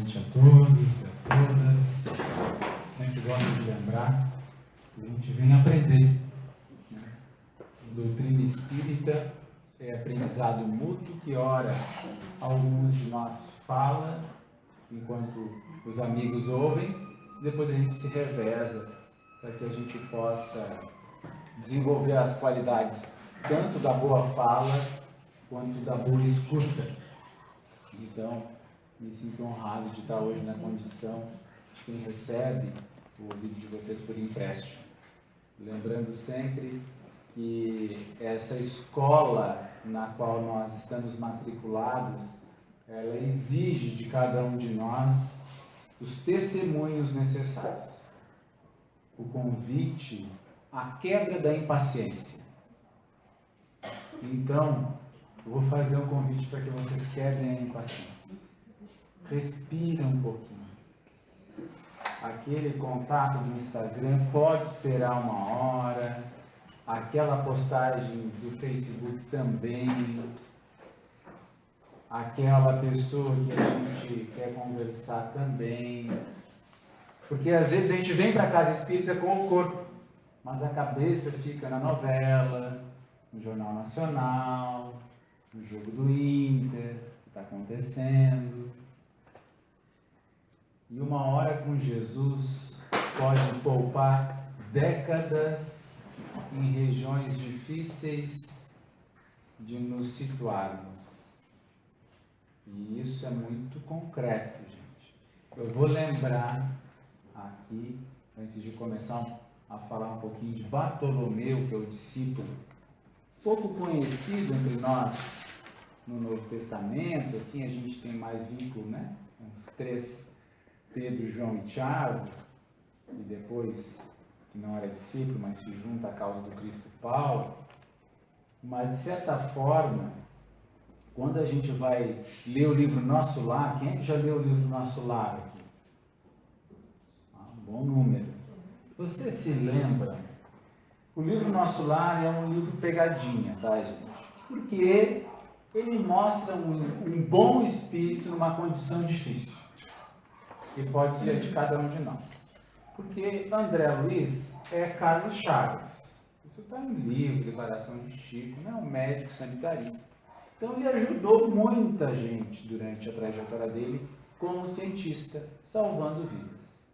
noite a todos e a todas. Sempre gosto de lembrar que a gente vem aprender. Doutrina espírita é aprendizado mútuo que, ora, alguns de nós falam enquanto os amigos ouvem, depois a gente se reveza para que a gente possa desenvolver as qualidades tanto da boa fala quanto da boa escuta. Então, me sinto honrado de estar hoje na condição de quem recebe o ouvido de vocês por empréstimo. Lembrando sempre que essa escola na qual nós estamos matriculados, ela exige de cada um de nós os testemunhos necessários. O convite à quebra da impaciência. Então, eu vou fazer um convite para que vocês quebrem a impaciência. Respira um pouquinho. Aquele contato do Instagram pode esperar uma hora. Aquela postagem do Facebook também. Aquela pessoa que a gente quer conversar também. Porque às vezes a gente vem para a casa espírita com o corpo, mas a cabeça fica na novela, no Jornal Nacional, no jogo do Inter, que está acontecendo. E uma hora com Jesus pode poupar décadas em regiões difíceis de nos situarmos. E isso é muito concreto, gente. Eu vou lembrar aqui, antes de começar a falar um pouquinho de Bartolomeu, que é o discípulo pouco conhecido entre nós no Novo Testamento. Assim a gente tem mais vínculo, né? Uns três: Pedro, João e Tiago, e depois, que não era discípulo, mas se junta à causa do Cristo, Paulo. Mas, de certa forma, quando a gente vai ler o livro Nosso Lar, quem é que já leu o livro Nosso Lar aqui? Um bom número. Você se lembra? O livro Nosso Lar é um livro pegadinha, tá, gente? Porque ele mostra um bom espírito numa condição difícil. Que pode ser de cada um de nós. Porque André Luiz é Carlos Chagas. Isso está no livro, Declaração de Chico, não é um médico sanitarista. Então ele ajudou muita gente durante a trajetória dele como cientista, salvando vidas.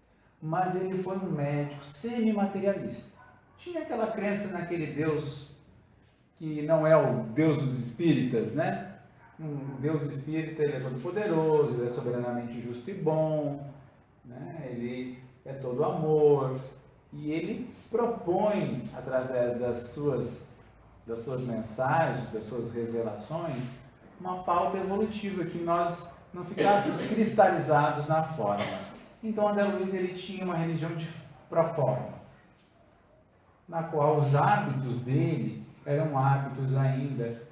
Mas ele foi um médico semi-materialista. Tinha aquela crença naquele Deus que não é o Deus dos espíritas, né? Um Deus espírita, ele é todo poderoso, ele é soberanamente justo e bom, né? Ele é todo amor, e ele propõe, através das suas mensagens, das suas revelações, uma pauta evolutiva, que nós não ficássemos cristalizados na forma. Então André Luiz, ele tinha uma religião de proforma, na qual os hábitos dele eram hábitos ainda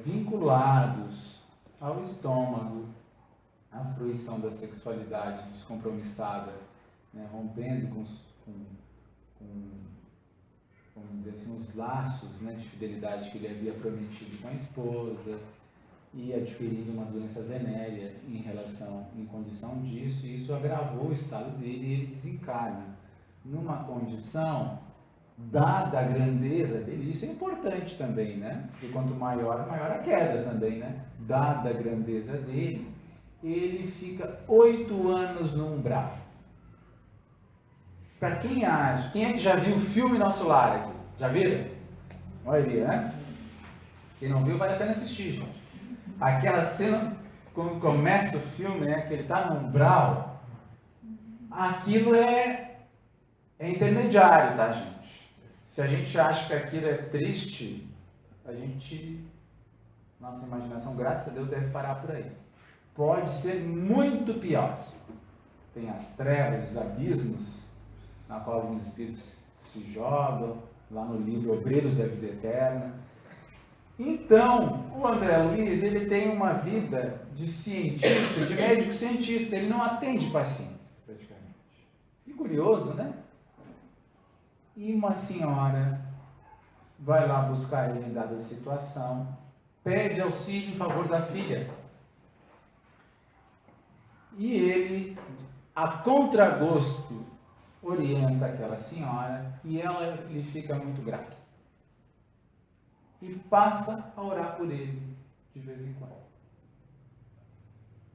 vinculados ao estômago, à fruição da sexualidade descompromissada, né, rompendo com vamos dizer assim, os laços, né, de fidelidade que ele havia prometido com a esposa, e adquirindo uma doença venérea em condição disso, e isso agravou o estado dele, e ele desencarna numa condição, dada a grandeza dele. Isso é importante também, né? Porque quanto maior a queda também, né? Dada a grandeza dele, ele fica 8 anos no umbral. Para quem acha, quem é que já viu o filme Nosso Lar aqui? Já viram? Olha ali, né? Quem não viu, vale a pena assistir, gente. Aquela cena, quando começa o filme, né, que ele está no umbral, aquilo é intermediário, tá, gente? Se a gente acha que aquilo é triste, nossa imaginação, graças a Deus, deve parar por aí. Pode ser muito pior. Tem as trevas, os abismos, na qual alguns espíritos se jogam, lá no livro Obreiros da Vida Eterna. Então, o André Luiz, ele tem uma vida de cientista, de médico cientista, ele não atende pacientes, praticamente. E curioso, né? E uma senhora vai lá buscar ele em dada situação, pede auxílio em favor da filha. E ele, a contragosto, orienta aquela senhora e ela lhe fica muito grata. E passa a orar por ele de vez em quando.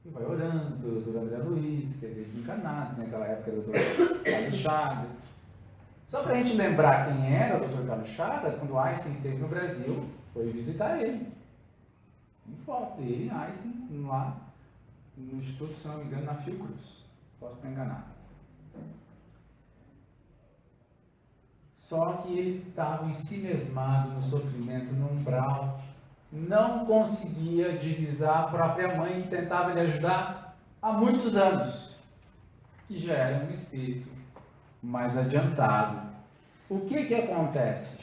E vai orando pelo doutor André Luiz, que é desencarnado, naquela época era o doutor Carlos Chagas. Só para a gente lembrar quem era o doutor Carlos Chagas, quando Einstein esteve no Brasil, foi visitar ele. Em foto, ele e Einstein lá no Instituto, se não me engano, na Fiocruz. Posso estar enganado. Só que ele estava ensimesmado no sofrimento, no umbral, não conseguia divisar a própria mãe que tentava lhe ajudar há muitos anos, que já era um espírito mais adiantado. O que acontece?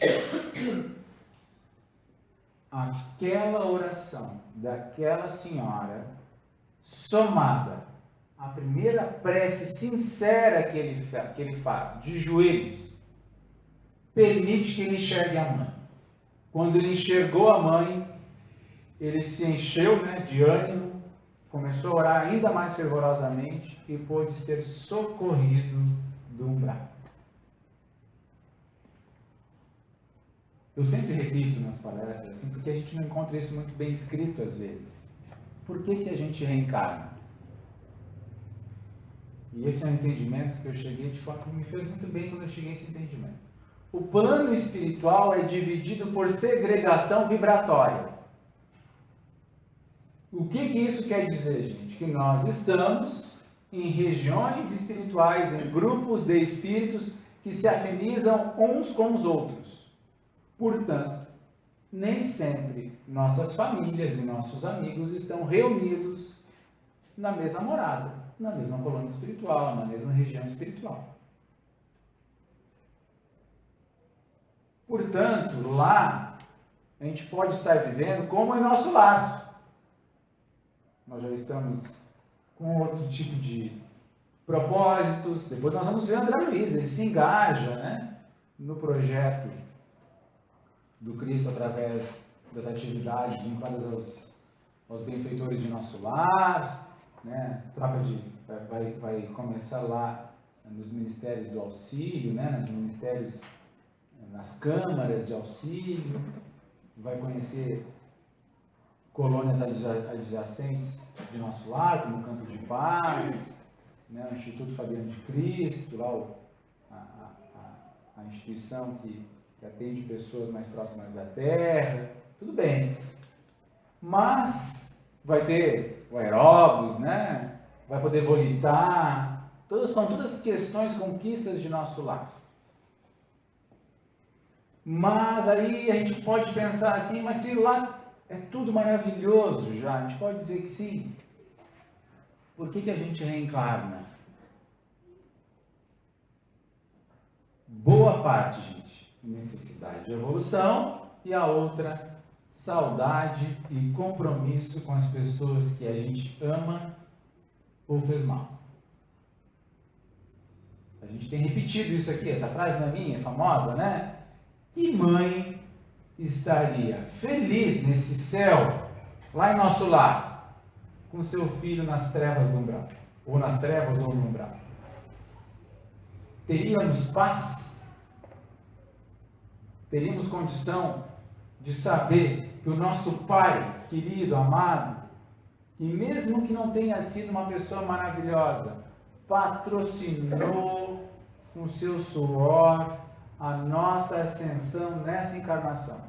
Aquela oração daquela senhora, somada à primeira prece sincera que ele faz, de joelhos, permite que ele enxergue a mãe. Quando ele enxergou a mãe, ele se encheu, de ânimo, começou a orar ainda mais fervorosamente e pôde ser socorrido do umbral. Eu sempre repito nas palestras, assim, porque a gente não encontra isso muito bem escrito às vezes. Por que a gente reencarna? E esse é um entendimento que eu cheguei de forma que me fez muito bem quando eu cheguei a esse entendimento. O plano espiritual é dividido por segregação vibratória. O que isso quer dizer, gente? Que nós estamos em regiões espirituais, em grupos de espíritos que se afinizam uns com os outros. Portanto, nem sempre nossas famílias e nossos amigos estão reunidos na mesma morada, na mesma colônia espiritual, na mesma região espiritual. Portanto, lá, a gente pode estar vivendo como em nosso lar. Nós já estamos com outro tipo de propósitos. Depois nós vamos ver o André Luiz, ele se engaja, no projeto do Cristo através das atividades vinculadas aos benfeitores de nosso lar, vai começar lá nos ministérios do auxílio, nos ministérios, nas câmaras de auxílio, vai conhecer colônias adjacentes de nosso lar, como o Campo de Paz, o Instituto Fabiano de Cristo, lá a instituição que atende pessoas mais próximas da Terra, tudo bem. Mas vai ter o aeróbus, vai poder volitar, são todas questões, conquistas de nosso lar. Mas aí a gente pode pensar assim, mas se lá é tudo maravilhoso já, a gente pode dizer que sim. Por que a gente reencarna? Boa parte, gente, necessidade de evolução e a outra, saudade e compromisso com as pessoas que a gente ama ou fez mal. A gente tem repetido isso aqui, essa frase não é minha, é famosa, Que mãe estaria feliz nesse céu, lá em nosso lar, com seu filho nas trevas do umbral, ou nas trevas ou no umbral? Teríamos paz? Teríamos condição de saber que o nosso Pai, querido, amado, que mesmo que não tenha sido uma pessoa maravilhosa, patrocinou com seu suor a nossa ascensão nessa encarnação.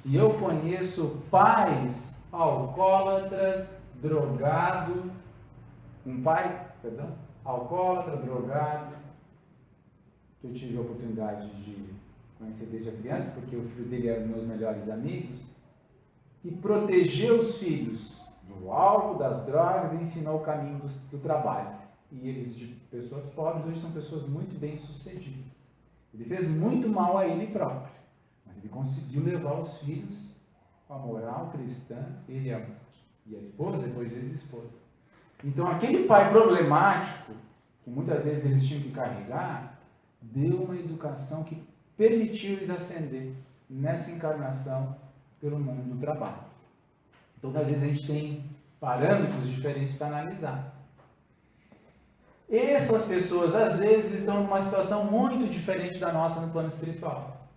E eu conheço pais alcoólatras, drogado, alcoólatra, drogado, que eu tive a oportunidade de conhecer desde a criança, porque o filho dele era um dos meus melhores amigos, que protegeu os filhos do álcool, das drogas e ensinou o caminho do trabalho. E eles, de pessoas pobres, hoje são pessoas muito bem-sucedidas. Ele fez muito mal a ele próprio, mas ele conseguiu levar os filhos com a moral cristã, ele e a esposa, depois ex-esposa. Então, aquele pai problemático, que muitas vezes eles tinham que carregar, deu uma educação que permitiu eles ascender nessa encarnação pelo mundo do trabalho. Então, às vezes a gente tem parâmetros diferentes para analisar. Essas pessoas, às vezes, estão numa situação muito diferente da nossa no plano espiritual.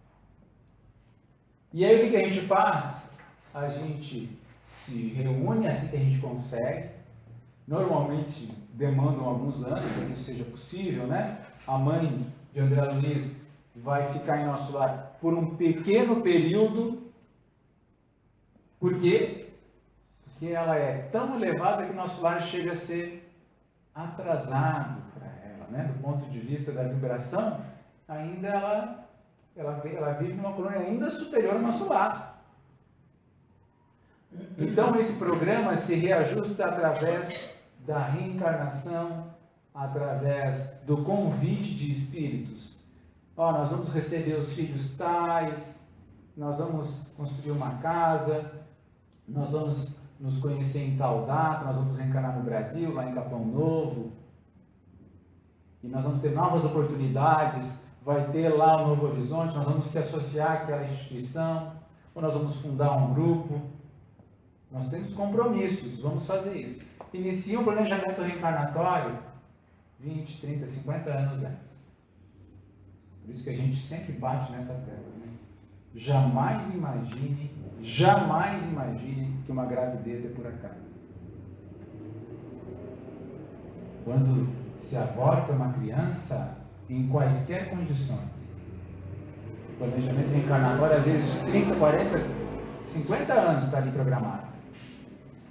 E aí, o que a gente faz? A gente se reúne assim que a gente consegue. Normalmente, demandam alguns anos para que isso seja possível, né? A mãe de André Luiz vai ficar em nosso lar por um pequeno período. Por quê? Porque ela é tão elevada que nosso lar chega a ser atrasado para ela, né? Do ponto de vista da vibração, ainda ela vive numa colônia ainda superior ao nosso lar. Então esse programa se reajusta através da reencarnação, através do convite de espíritos. Nós vamos receber os filhos tais, nós vamos construir uma casa, nós vamos nos conhecer em tal data, nós vamos reencarnar no Brasil, lá em Capão Novo, e nós vamos ter novas oportunidades, vai ter lá o Novo Horizonte, nós vamos se associar àquela instituição, ou nós vamos fundar um grupo. Nós temos compromissos, vamos fazer isso. Inicia um planejamento reencarnatório 20, 30, 50 anos antes. Por isso que a gente sempre bate nessa tecla, né? Jamais imagine que uma gravidez é por acaso. Quando se aborta uma criança, em quaisquer condições, o planejamento reencarnatório, às vezes 30, 40, 50 anos está ali programado.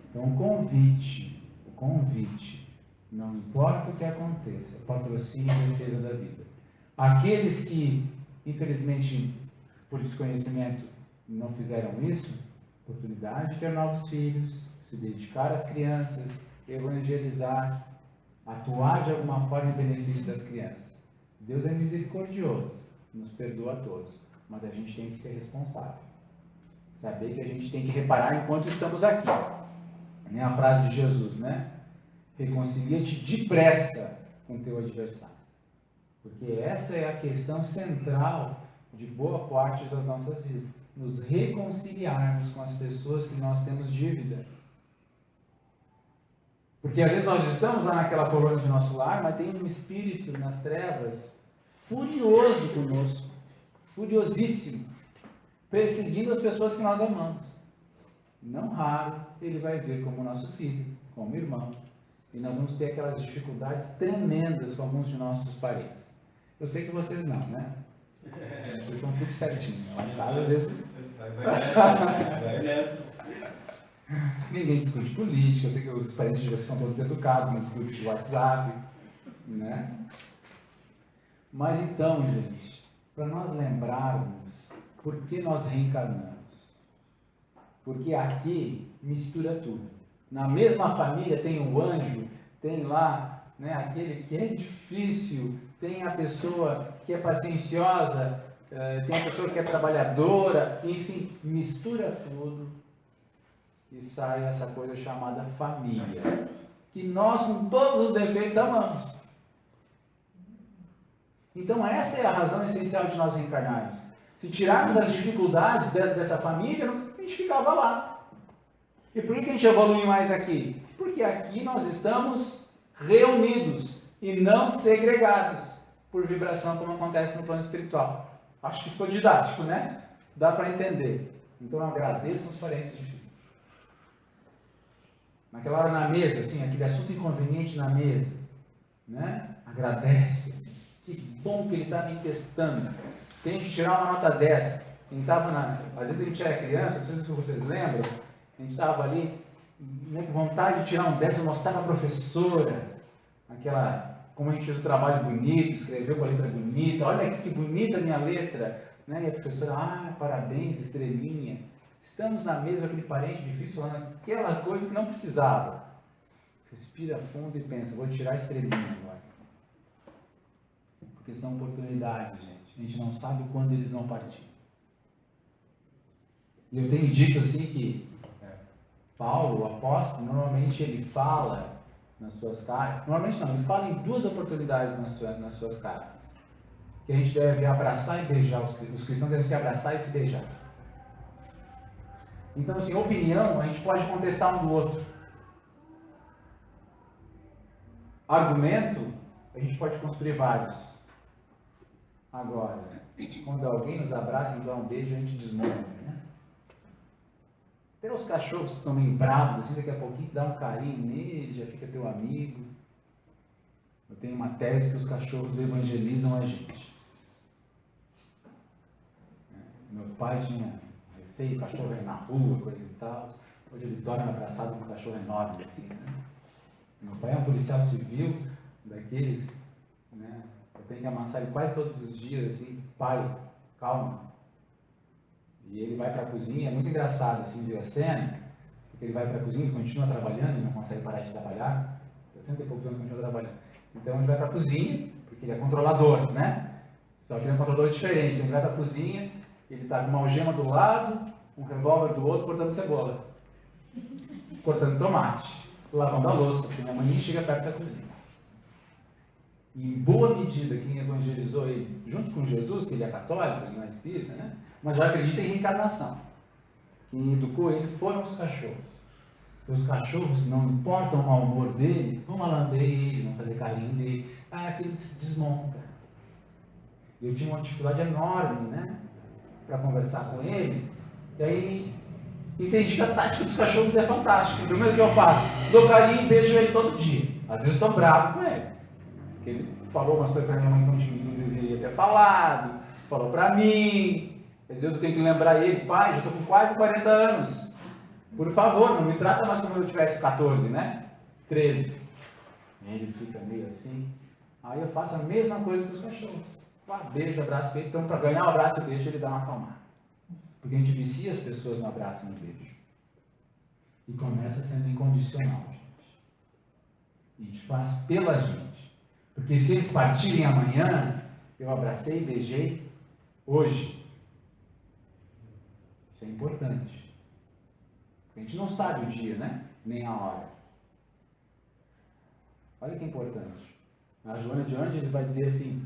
Então, o convite, não importa o que aconteça, patrocínio e defesa da vida. Aqueles que, infelizmente, por desconhecimento, não fizeram isso, oportunidade de ter novos filhos, se dedicar às crianças, evangelizar, atuar de alguma forma em benefício das crianças. Deus é misericordioso, nos perdoa a todos, mas a gente tem que ser responsável. Saber que a gente tem que reparar enquanto estamos aqui. É a frase de Jesus, né? Reconcilia-te depressa com teu adversário. Porque essa é a questão central de boa parte das nossas vidas. Nos reconciliarmos com as pessoas que nós temos dívida. Porque às vezes nós estamos lá naquela colônia de nosso lar, mas tem um espírito nas trevas furioso conosco, furiosíssimo, perseguindo as pessoas que nós amamos. Não raro, ele vai vir como nosso filho, como irmão. E nós vamos ter aquelas dificuldades tremendas com alguns de nossos parentes. Eu sei que vocês não, né? Vocês estão tudo certinho. Lá em casa, às vezes... Vai nessa. Ninguém discute política. Eu sei que os parentes de vocês são todos educados nos grupos de WhatsApp, né? Mas então, gente, para nós lembrarmos por que nós reencarnamos. Porque aqui mistura tudo. Na mesma família tem o anjo, tem lá, né, aquele que é difícil, tem a pessoa que é pacienciosa, tem a pessoa que é trabalhadora, enfim, mistura tudo e sai essa coisa chamada família, que nós com todos os defeitos amamos. Então essa é a razão essencial de nós reencarnarmos. Se tirarmos as dificuldades dessa família, a gente ficava lá. E por que a gente evolui mais aqui? Porque aqui nós estamos reunidos e não segregados por vibração, como acontece no plano espiritual. Acho que ficou didático, né? Dá para entender. Então eu agradeço aos parentes difíceis. Naquela hora na mesa, assim, aquele assunto inconveniente na mesa, né? Agradece, assim. Que bom que ele está me testando. Tem que tirar uma nota dessa. Às vezes a gente era criança, não sei se vocês lembram, a gente estava ali, né, com vontade de tirar um 10 e mostrar para a professora, como a gente fez o trabalho bonito, escreveu com a letra bonita, olha aqui que bonita a minha letra, né? E a professora, parabéns, estrelinha. Estamos na mesa, aquele parente difícil, falando aquela coisa que não precisava. Respira fundo e pensa, vou tirar a estrelinha agora. Porque são oportunidades, gente. A gente não sabe quando eles vão partir. E eu tenho dito assim que Paulo, o apóstolo, normalmente ele fala nas suas cartas, normalmente não, ele fala em 2 oportunidades nas suas cartas, que a gente deve abraçar e beijar, os cristãos devem se abraçar e se beijar. Então, assim, opinião, a gente pode contestar um do outro, argumento, a gente pode construir vários. Agora, quando alguém nos abraça e nos dá um beijo, a gente desmonta, né? Tem os cachorros que são meio bravos, assim, daqui a pouquinho dá um carinho nele, já fica teu amigo. Eu tenho uma tese que os cachorros evangelizam a gente. Meu pai tinha receio, o cachorro ia na rua, coisa e tal. Hoje ele dorme abraçado com um cachorro enorme, assim, né? Meu pai é um policial civil, daqueles, né? Eu tenho que amansar ele quase todos os dias, assim, pai, calma. E ele vai para a cozinha, é muito engraçado, assim, ver a cena, porque ele vai para a cozinha e continua trabalhando, e não consegue parar de trabalhar, 60 e poucos anos continua trabalhando. Então ele vai para a cozinha, porque ele é controlador, né? Só que ele é um controlador diferente, então ele vai para a cozinha, ele está com uma algema do lado, um revólver do outro, cortando cebola, cortando tomate, lavando a louça, porque minha mãe nem chega perto da cozinha. E em boa medida, quem evangelizou ele, junto com Jesus, que ele é católico, ele não é espírita, né? Mas já acredita em reencarnação. Quem educou ele foram os cachorros. E os cachorros, não importa o mau humor dele, vão lamber ele, vão fazer carinho dele. Aquilo se desmonta. Eu tinha uma dificuldade enorme, né? Para conversar com ele. E aí, entendi que a tática dos cachorros é fantástica. Primeiro que eu faço, dou carinho e beijo ele todo dia. Às vezes estou bravo com ele. Porque ele falou umas coisas para minha mãe que não deveria ter falado. Falou para mim. Às vezes eu tenho que lembrar ele, pai, já estou com quase 40 anos. Por favor, não me trata mais como eu tivesse 14, né? 13. E ele fica meio assim. Aí eu faço a mesma coisa com os cachorros. Beijo, abraço ele. Então, para ganhar o abraço e o beijo, ele dá uma acalmada. Porque a gente vicia as pessoas no abraço e no beijo. E começa sendo incondicional, gente. A gente faz pela gente. Porque se eles partirem amanhã, eu abracei e beijei hoje. Isso é importante. A gente não sabe o dia, né? Nem a hora. Olha que importante. A Joana de Ângeles vai dizer assim,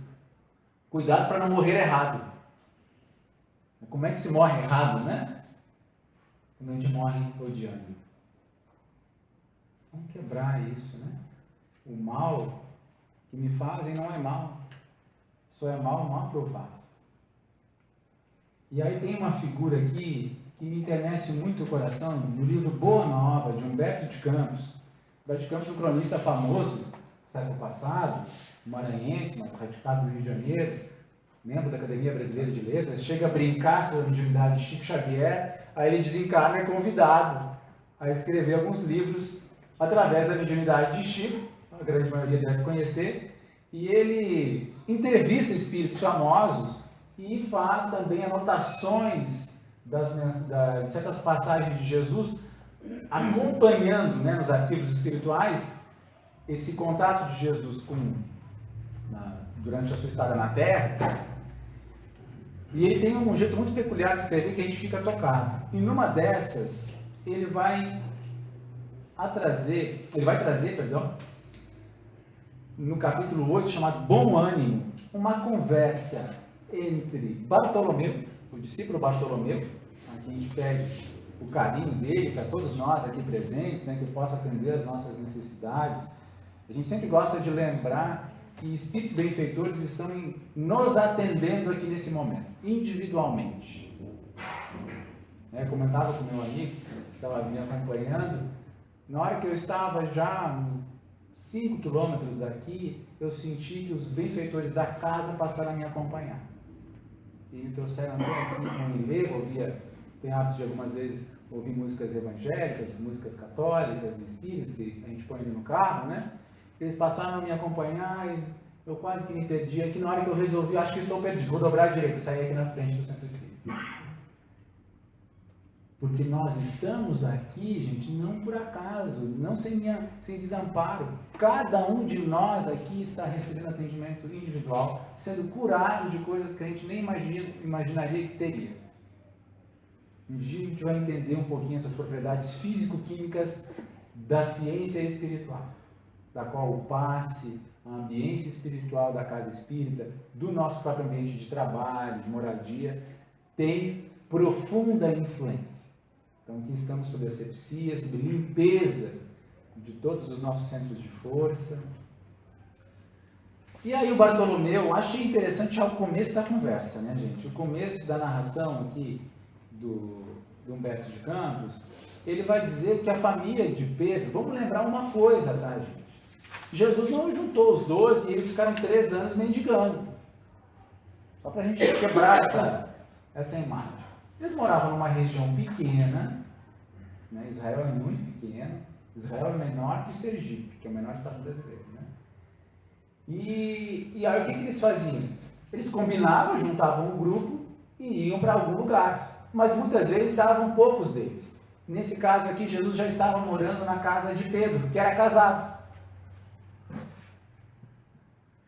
cuidado para não morrer errado. Como é que se morre errado, né? Quando a gente morre odiando. Vamos quebrar isso, né? O mal que me fazem não é mal. Só é mal o mal que eu faço. E aí tem uma figura aqui que me internece muito o coração, no livro Boa Nova, de Humberto de Campos. Humberto de Campos é um cronista famoso do século passado, maranhense, mas radicado no Rio de Janeiro, membro da Academia Brasileira de Letras, chega a brincar sobre a mediunidade de Chico Xavier, aí ele desencarna e é convidado a escrever alguns livros através da mediunidade de Chico, a grande maioria deve conhecer, e ele entrevista espíritos famosos e faz também anotações de certas passagens de Jesus, acompanhando, né, nos arquivos espirituais esse contato de Jesus durante a sua estada na Terra. E ele tem um jeito muito peculiar de escrever que a gente fica tocado. E numa dessas, ele vai trazer, no capítulo 8, chamado Bom Ânimo, uma conversa entre Bartolomeu, o discípulo Bartolomeu, a quem a gente pede o carinho dele para todos nós aqui presentes, né, que ele possa atender as nossas necessidades. A gente sempre gosta de lembrar que espíritos benfeitores estão nos atendendo aqui nesse momento, individualmente. Eu comentava com meu amigo, que estava me acompanhando, na hora que eu estava já uns 5 quilômetros daqui, eu senti que os benfeitores da casa passaram a me acompanhar. E me trouxeram até aqui com ler, tem hábito de algumas vezes ouvir músicas evangélicas, músicas católicas, espíritas, que a gente põe ali no carro, né? Eles passaram a me acompanhar e eu quase que me perdi aqui. Na hora que eu resolvi, acho que estou perdido, vou dobrar a direita e sair aqui na frente do Centro Espírita. Porque nós estamos aqui, gente, não por acaso, não sem desamparo. Cada um de nós aqui está recebendo atendimento individual, sendo curado de coisas que a gente nem imaginaria que teria. Um dia a gente vai entender um pouquinho essas propriedades físico-químicas da ciência espiritual, da qual o passe, a ambiência espiritual da casa espírita, do nosso próprio ambiente de trabalho, de moradia, tem profunda influência. Então aqui estamos sob asepsia, sob limpeza de todos os nossos centros de força, E aí o Bartolomeu, achei interessante já o começo da conversa, né, gente? O começo da narração aqui do Humberto de Campos, ele vai dizer que a família de Pedro, vamos lembrar uma coisa, tá, gente? Jesus não juntou os 12 e eles ficaram 3 anos mendigando. Só para a gente quebrar essa imagem. Eles moravam numa região pequena, né? Israel é muito pequeno, Israel é menor que Sergipe, que é o menor estado brasileiro, né? E aí o que eles faziam? Eles combinavam, juntavam um grupo e iam para algum lugar, mas muitas vezes estavam poucos deles. Nesse caso aqui, Jesus já estava morando na casa de Pedro, que era casado.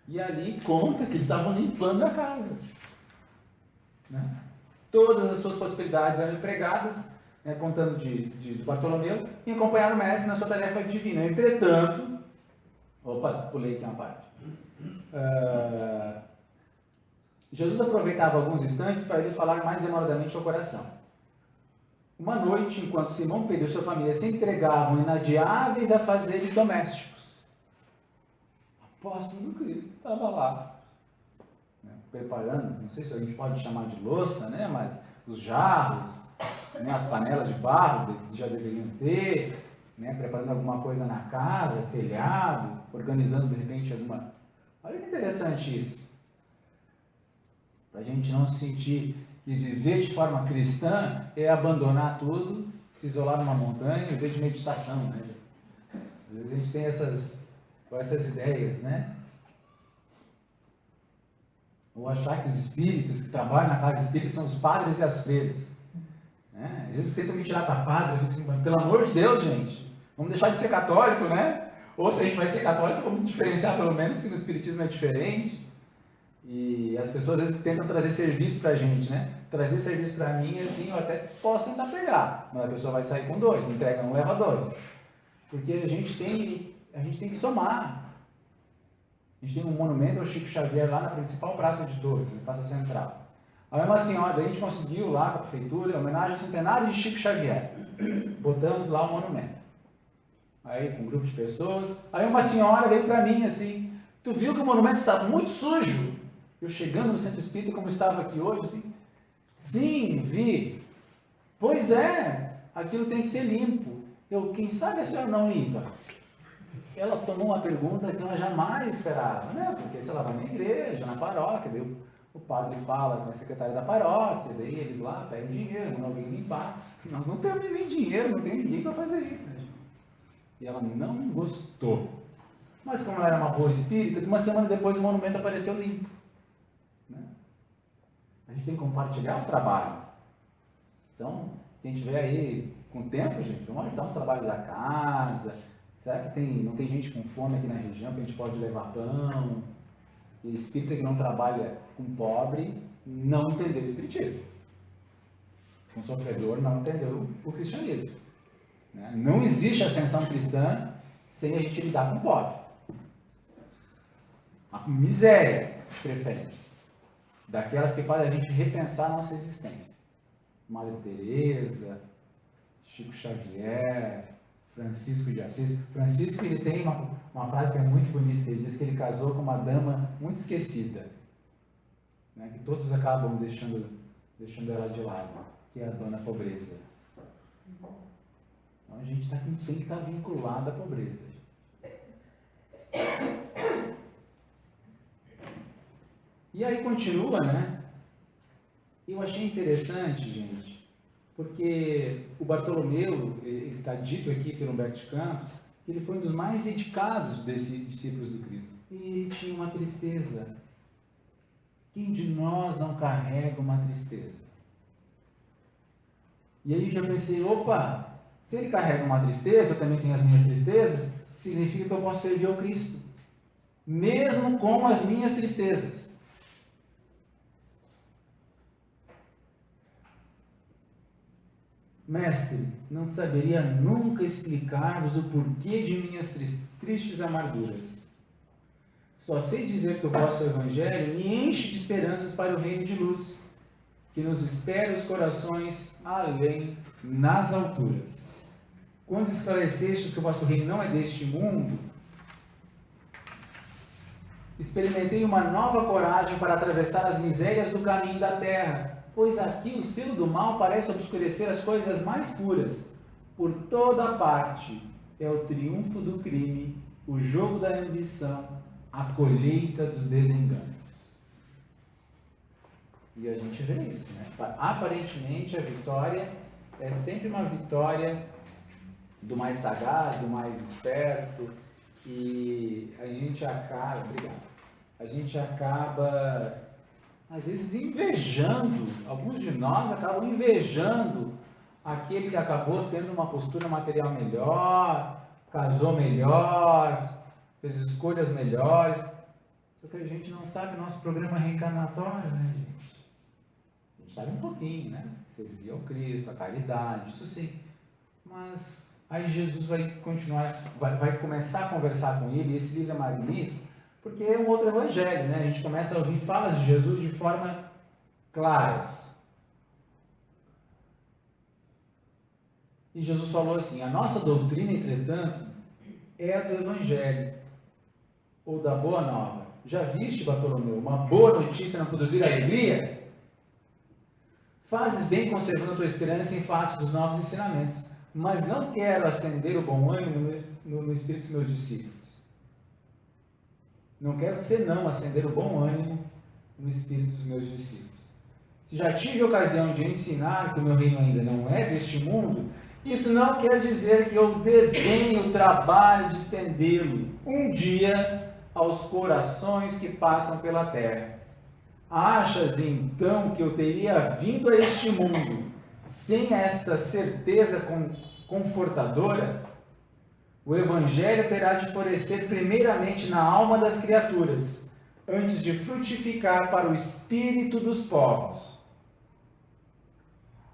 E ali conta que eles estavam limpando a casa, né? Todas as suas possibilidades eram empregadas, né, contando de Bartolomeu, e acompanhar o mestre na sua tarefa divina. Entretanto, pulei aqui uma parte. Jesus aproveitava alguns instantes para lhe falar mais demoradamente ao coração. Uma noite, enquanto Simão Pedro e sua família se entregavam inadiáveis a fazeres domésticos, o apóstolo do Cristo estava lá, né, preparando, não sei se a gente pode chamar de louça, né, mas os jarros, né, as panelas de barro já deveriam ter, né, preparando alguma coisa na casa, telhado, organizando de repente alguma... Olha que interessante isso. Para a gente não se sentir e viver de forma cristã é abandonar tudo, se isolar numa montanha e viver de meditação, né? Às vezes a gente tem essas ideias, né? Ou achar que os espíritas que trabalham na casa espírita são os padres e as freiras, né? Às vezes tentam me tirar para padre, eu fico assim, pelo amor de Deus, gente, vamos deixar de ser católico, né? Ou se a gente vai ser católico, vamos diferenciar pelo menos que no espiritismo é diferente. E as pessoas às vezes tentam trazer serviço para a gente, né? Trazer serviço para mim, assim, eu até posso tentar pegar, mas a pessoa vai sair com 2, me entrega um, leva 2. Porque a gente tem que somar. A gente tem um monumento ao Chico Xavier lá na principal praça de Torres, na Praça Central. Aí uma senhora, daí a gente conseguiu lá com a prefeitura, homenagem ao centenário de Chico Xavier. Botamos lá o monumento. Aí com um grupo de pessoas. Aí uma senhora veio para mim assim, tu viu que o monumento estava muito sujo? Eu chegando no centro espírita como estava aqui hoje, assim, sim, vi. Pois é, aquilo tem que ser limpo. Quem sabe a senhora não limpa? Ela tomou uma pergunta que ela jamais esperava, né? Porque se ela vai na igreja, na paróquia, daí o padre fala com a secretária da paróquia, daí eles lá pedem dinheiro, mandam alguém limpar. Nós não temos nem dinheiro, não tem ninguém para fazer isso, né? E ela não gostou. Mas como ela era uma boa espírita, uma semana depois o monumento apareceu limpo. Né? A gente tem que compartilhar o trabalho. Então, quem tiver aí com tempo, gente, vamos ajudar os trabalhos da casa. Será que não tem gente com fome aqui na região que a gente pode levar pão? E espírita que não trabalha com pobre não entendeu o espiritismo. Um sofredor não entendeu o cristianismo. Né? Não existe ascensão cristã sem a gente lidar com o pobre. A miséria, de preferência. Daquelas que fazem a gente repensar a nossa existência. Madre Teresa, Chico Xavier, Francisco de Assis. Francisco, ele tem uma frase que é muito bonita, ele diz que ele casou com uma dama muito esquecida, né, que todos acabam deixando ela de lado, que é a dona pobreza. Então a gente tem que estar vinculado à pobreza. E aí continua, né? Eu achei interessante, gente, porque o Bartolomeu, ele está dito aqui pelo Humberto de Campos, que ele foi um dos mais dedicados desses discípulos do Cristo. E ele tinha uma tristeza. Quem de nós não carrega uma tristeza? E aí já pensei, opa, se ele carrega uma tristeza, eu também tenho as minhas tristezas, significa que eu posso servir ao Cristo, mesmo com as minhas tristezas. Mestre, não saberia nunca explicar-vos o porquê de minhas tristes amarguras. Só sei dizer que o vosso Evangelho me enche de esperanças para o reino de luz, que nos espera os corações além, nas alturas. Quando esclarecestes que o vosso reino não é deste mundo, experimentei uma nova coragem para atravessar as misérias do caminho da terra, pois aqui o selo do mal parece obscurecer as coisas mais puras. Por toda parte é o triunfo do crime, o jogo da ambição, a colheita dos desenganos. E a gente vê isso, né? Aparentemente a vitória é sempre uma vitória do mais sagaz, do mais esperto, e a gente acaba às vezes invejando, alguns de nós acabam invejando aquele que acabou tendo uma postura material melhor, casou melhor, fez escolhas melhores. Só que a gente não sabe o nosso programa reencarnatório, né, gente? A gente sabe um pouquinho, né? Servir ao Cristo, a caridade, isso sim. Mas aí Jesus vai continuar, vai começar a conversar com ele, e esse livro é magnífico, porque é um outro evangelho, né? A gente começa a ouvir falas de Jesus de forma claras. E Jesus falou assim: a nossa doutrina, entretanto, é a do evangelho, ou da boa nova. Já viste, Bartolomeu, uma boa notícia não produzir alegria? Fazes bem conservando a tua esperança em face dos novos ensinamentos, mas não quero acender o bom ânimo no espírito dos meus discípulos. Não quero senão acender o bom ânimo no espírito dos meus discípulos. Se já tive ocasião de ensinar que o meu reino ainda não é deste mundo, isso não quer dizer que eu desdenhe o trabalho de estendê-lo um dia aos corações que passam pela terra. Achas então que eu teria vindo a este mundo sem esta certeza confortadora? O Evangelho terá de florescer primeiramente na alma das criaturas, antes de frutificar para o espírito dos povos.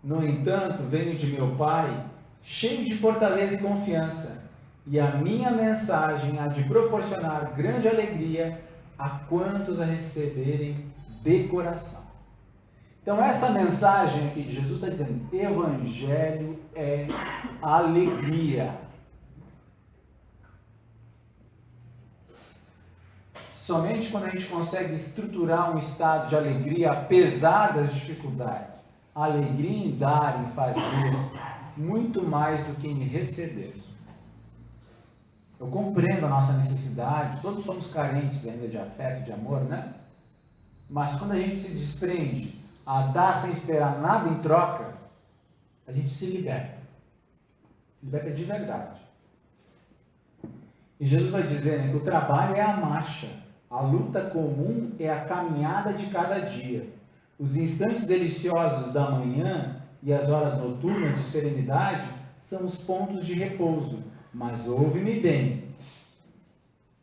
No entanto, venho de meu Pai, cheio de fortaleza e confiança, e a minha mensagem há de proporcionar grande alegria a quantos a receberem de coração. Então essa mensagem aqui de Jesus está dizendo: Evangelho é alegria. Somente quando a gente consegue estruturar um estado de alegria apesar das dificuldades, alegria em dar e fazer muito mais do que em receber. Eu compreendo a nossa necessidade, todos somos carentes ainda de afeto, de amor, né? Mas quando a gente se desprende a dar sem esperar nada em troca, a gente se liberta. Se liberta de verdade. E Jesus vai dizer, né, que o trabalho é a marcha, a luta comum é a caminhada de cada dia. Os instantes deliciosos da manhã e as horas noturnas de serenidade são os pontos de repouso. Mas ouve-me bem,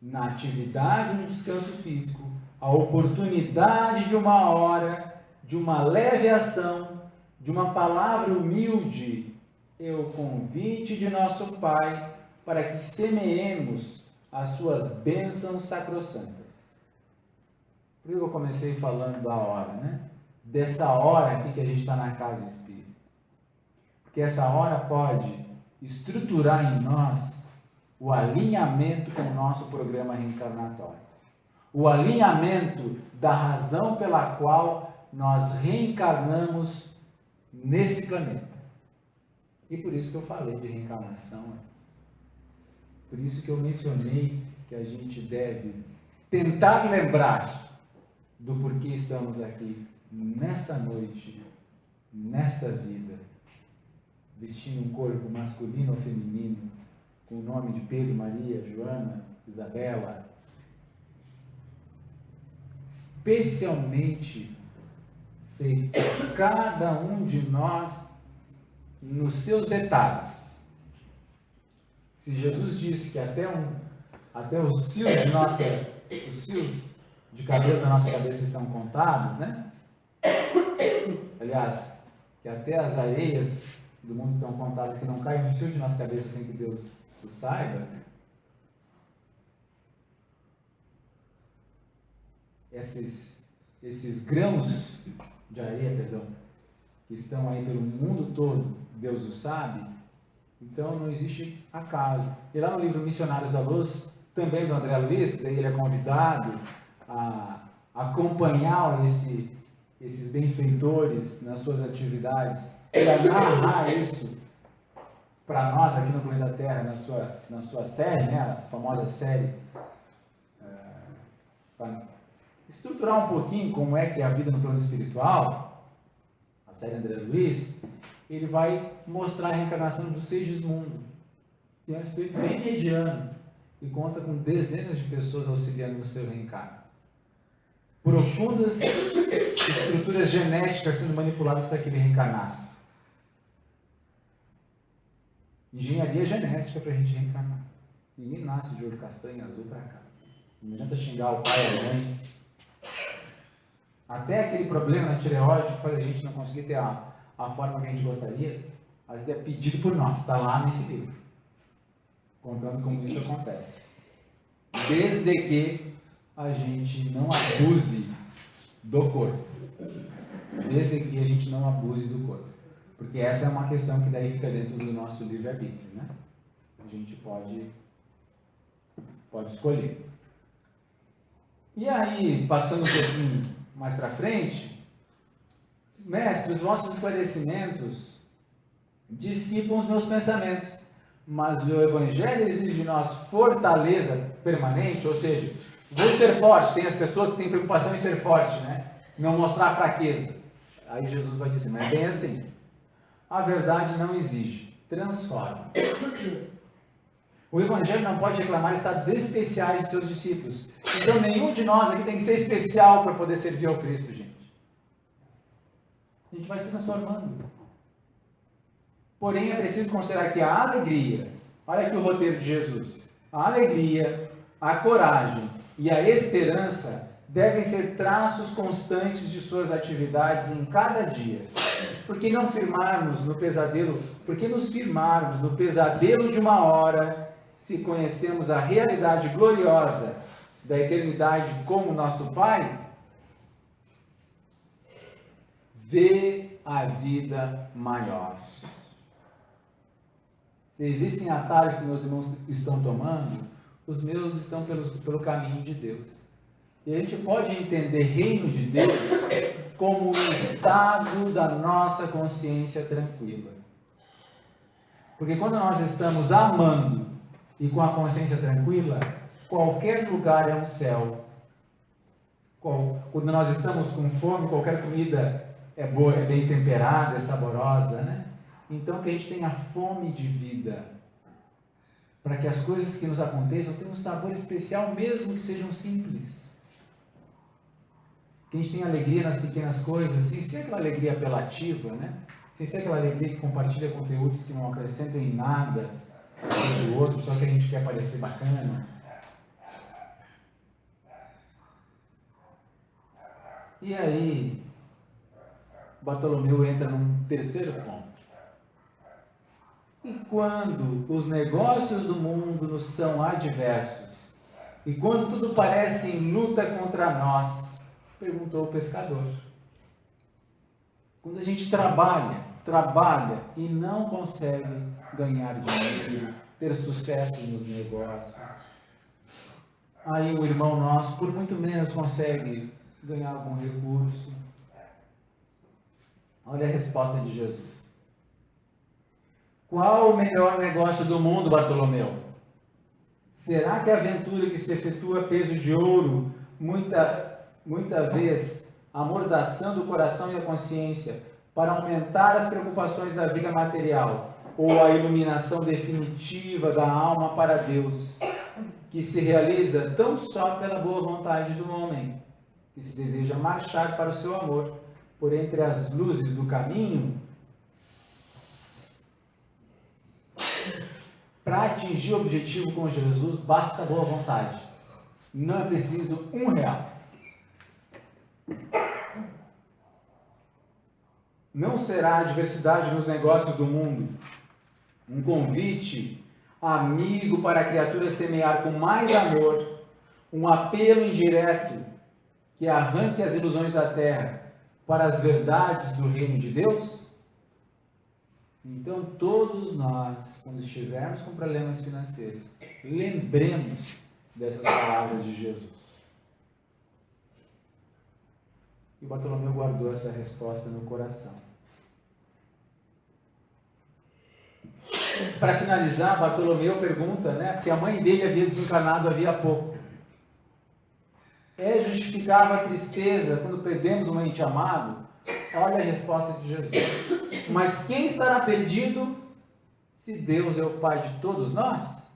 na atividade e no descanso físico, a oportunidade de uma hora, de uma leve ação, de uma palavra humilde, é o convite de nosso Pai para que semeemos as suas bênçãos sacrossantas. Por isso eu comecei falando da hora, né? Dessa hora aqui que a gente está na casa espírita. Porque essa hora pode estruturar em nós o alinhamento com o nosso programa reencarnatório. O alinhamento da razão pela qual nós reencarnamos nesse planeta. E por isso que eu falei de reencarnação antes. Por isso que eu mencionei que a gente deve tentar lembrar do porquê estamos aqui nessa noite, nesta vida, vestindo um corpo masculino ou feminino, com o nome de Pedro, Maria, Joana, Isabela, especialmente feito cada um de nós nos seus detalhes. Se Jesus disse que até os fios de cabelo da nossa cabeça estão contados, né? Aliás, que até as areias do mundo estão contadas, que não cai um fio de nossa cabeça sem que Deus o saiba. Esses grãos de areia, que estão aí pelo mundo todo, Deus o sabe. Então não existe acaso. E lá no livro Missionários da Luz, também do André Luiz, daí ele é convidado acompanhar esses benfeitores nas suas atividades e a narrar isso para nós aqui no Planeta Terra, na sua série, né, a famosa série, para estruturar um pouquinho como é que é a vida no plano espiritual, a série André Luiz, ele vai mostrar a reencarnação do Segismundo, que é um espírito bem mediano e conta com dezenas de pessoas auxiliando no seu reencarno. Profundas estruturas genéticas sendo manipuladas para que ele reencarnasse. Engenharia genética para a gente reencarnar. Ninguém nasce de olho castanho azul para cá. Não adianta xingar o pai e a mãe. Até aquele problema na tireoide que faz a gente não conseguir ter a forma que a gente gostaria, às vezes é pedido por nós, está lá nesse livro, contando como isso acontece. Desde que a gente não abuse do corpo. Desde que a gente não abuse do corpo. Porque essa é uma questão que daí fica dentro do nosso livre-arbítrio, né? A gente pode escolher. E aí, passando um pouquinho mais para frente, mestre, os vossos esclarecimentos dissipam os meus pensamentos, mas o Evangelho exige de nós fortaleza permanente, ou seja, vou ser forte. Tem as pessoas que têm preocupação em ser forte, né? Não mostrar fraqueza. Aí Jesus vai dizer, mas é bem assim. A verdade não exige, transforma. O Evangelho não pode reclamar estados especiais de seus discípulos. Então nenhum de nós aqui tem que ser especial para poder servir ao Cristo, gente. A gente vai se transformando. Porém, é preciso considerar que a alegria, olha aqui o roteiro de Jesus, a alegria, a coragem e a esperança devem ser traços constantes de suas atividades em cada dia. Por que nos firmarmos no pesadelo de uma hora, se conhecemos a realidade gloriosa da eternidade como nosso Pai? Vê a vida maior. Se existem atalhos que meus irmãos estão tomando, os meus estão pelo caminho de Deus. E a gente pode entender reino de Deus como um estado da nossa consciência tranquila. Porque quando nós estamos amando e com a consciência tranquila, qualquer lugar é um céu. Quando nós estamos com fome, qualquer comida é boa, é bem temperada, é saborosa, né? Então que a gente tenha fome de vida, para que as coisas que nos aconteçam tenham um sabor especial, mesmo que sejam simples. Que a gente tenha alegria nas pequenas coisas, sem ser aquela alegria apelativa, né? Sem ser aquela alegria que compartilha conteúdos que não acrescentam em nada do outro, só que a gente quer parecer bacana. E aí, Bartolomeu entra num terceiro ponto. E quando os negócios do mundo nos são adversos, e quando tudo parece em luta contra nós, perguntou o pescador. Quando a gente trabalha e não consegue ganhar dinheiro, ter sucesso nos negócios, aí o irmão nosso, por muito menos, consegue ganhar algum recurso. Olha a resposta de Jesus. Qual o melhor negócio do mundo, Bartolomeu? Será que a aventura que se efetua a peso de ouro, muita vez amordaçando o coração e a consciência para aumentar as preocupações da vida material, ou a iluminação definitiva da alma para Deus, que se realiza tão só pela boa vontade do homem, que se deseja marchar para o seu amor, por entre as luzes do caminho? Para atingir o objetivo com Jesus, basta boa vontade. Não é preciso R$1. Não será a adversidade nos negócios do mundo um convite amigo para a criatura semear com mais amor, um apelo indireto que arranque as ilusões da terra para as verdades do reino de Deus? Então, todos nós, quando estivermos com problemas financeiros, lembremos dessas palavras de Jesus. E Bartolomeu guardou essa resposta no coração. Para finalizar, Bartolomeu pergunta, né? Porque a mãe dele havia desencarnado havia pouco. É justificável a tristeza quando perdemos um ente amado? Olha a resposta de Jesus. Mas quem estará perdido se Deus é o Pai de todos nós?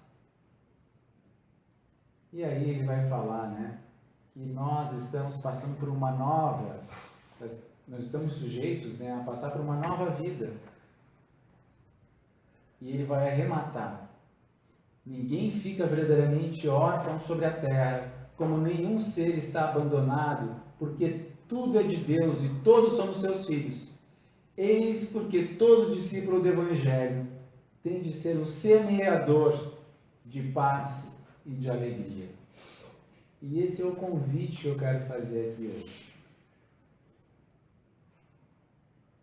E aí ele vai falar, né? Que nós estamos passando por uma nova, nós estamos sujeitos, né, a passar por uma nova vida. E ele vai arrematar. Ninguém fica verdadeiramente órfão sobre a terra, como nenhum ser está abandonado, porque tudo é de Deus e todos somos seus filhos. Eis porque todo discípulo do Evangelho tem de ser o semeador de paz e de alegria. E esse é o convite que eu quero fazer aqui hoje.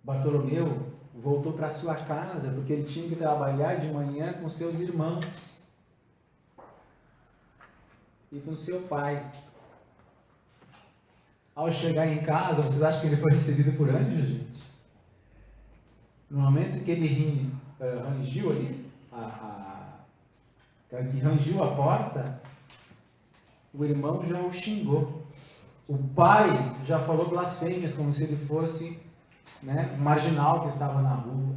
Bartolomeu voltou para sua casa, porque ele tinha que trabalhar de manhã com seus irmãos e com seu pai. Ao chegar em casa, vocês acham que ele foi recebido por anjos, gente? No momento que ele rangiu ali, que rangiu a porta, o irmão já o xingou. O pai já falou blasfêmias, como se ele fosse, né, um marginal que estava na rua.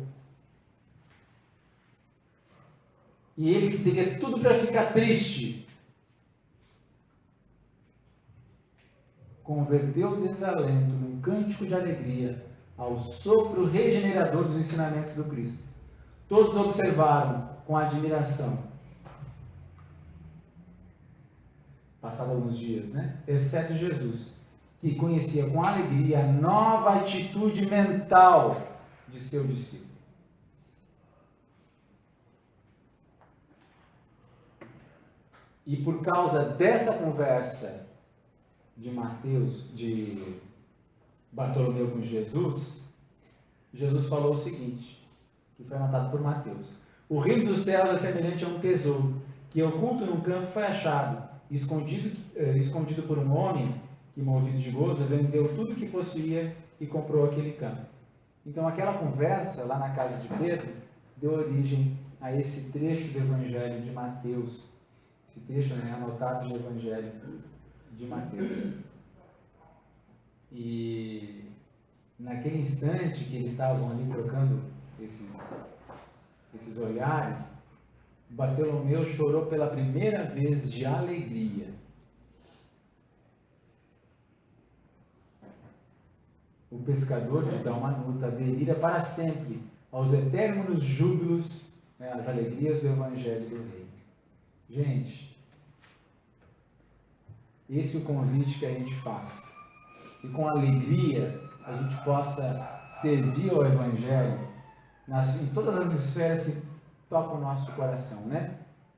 E ele que teria tudo para ficar triste, converteu o desalento num cântico de alegria ao sopro regenerador dos ensinamentos do Cristo. Todos observaram com admiração. Passados alguns dias, né? Exceto Jesus, que conhecia com alegria a nova atitude mental de seu discípulo. E por causa dessa conversa de Bartolomeu com Jesus, Jesus falou o seguinte, que foi anotado por Mateus: o reino dos céus é semelhante a um tesouro, que oculto num campo foi achado, escondido por um homem que, movido de gozo, vendeu tudo que possuía e comprou aquele campo. Então, aquela conversa lá na casa de Pedro deu origem a esse trecho do Evangelho de Mateus. Esse trecho, né, anotado no Evangelho de Mateus. E naquele instante que eles estavam ali trocando esses olhares, Bartolomeu chorou pela primeira vez de alegria. O pescador de Dalmanuta delira para sempre aos eternos júbilos, né, às alegrias do Evangelho do Rei. Gente, esse é o convite que a gente faz. E com alegria a gente possa servir ao Evangelho em todas as esferas que tocam o nosso coração, né?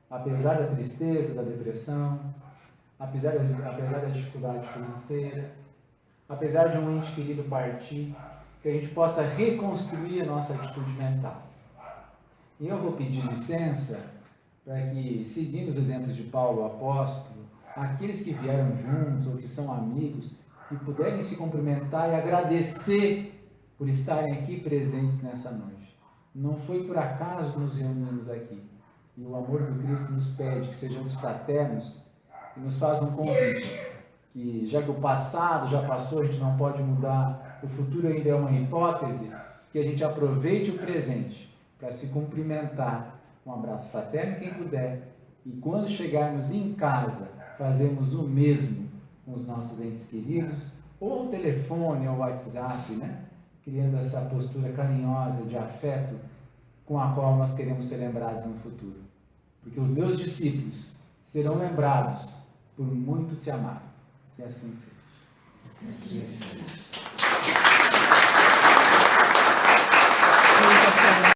Apesar da tristeza, da depressão, apesar da dificuldade financeira, apesar de um ente querido partir, que a gente possa reconstruir a nossa atitude mental. E eu vou pedir licença para que, seguindo os exemplos de Paulo, o apóstolo, aqueles que vieram juntos ou que são amigos, que puderem se cumprimentar e agradecer por estarem aqui presentes nessa noite. Não foi por acaso que nos reunimos aqui. E o amor do Cristo nos pede que sejamos fraternos e nos faz um convite. Que já que o passado já passou, a gente não pode mudar, o futuro ainda é uma hipótese, que a gente aproveite o presente para se cumprimentar. Um abraço fraterno, quem puder. E quando chegarmos em casa, fazemos o mesmo com os nossos entes queridos, ou ao telefone, ou ao WhatsApp, né? Criando essa postura carinhosa de afeto com a qual nós queremos ser lembrados no futuro. Porque os meus discípulos serão lembrados por muito se amar. Que assim seja.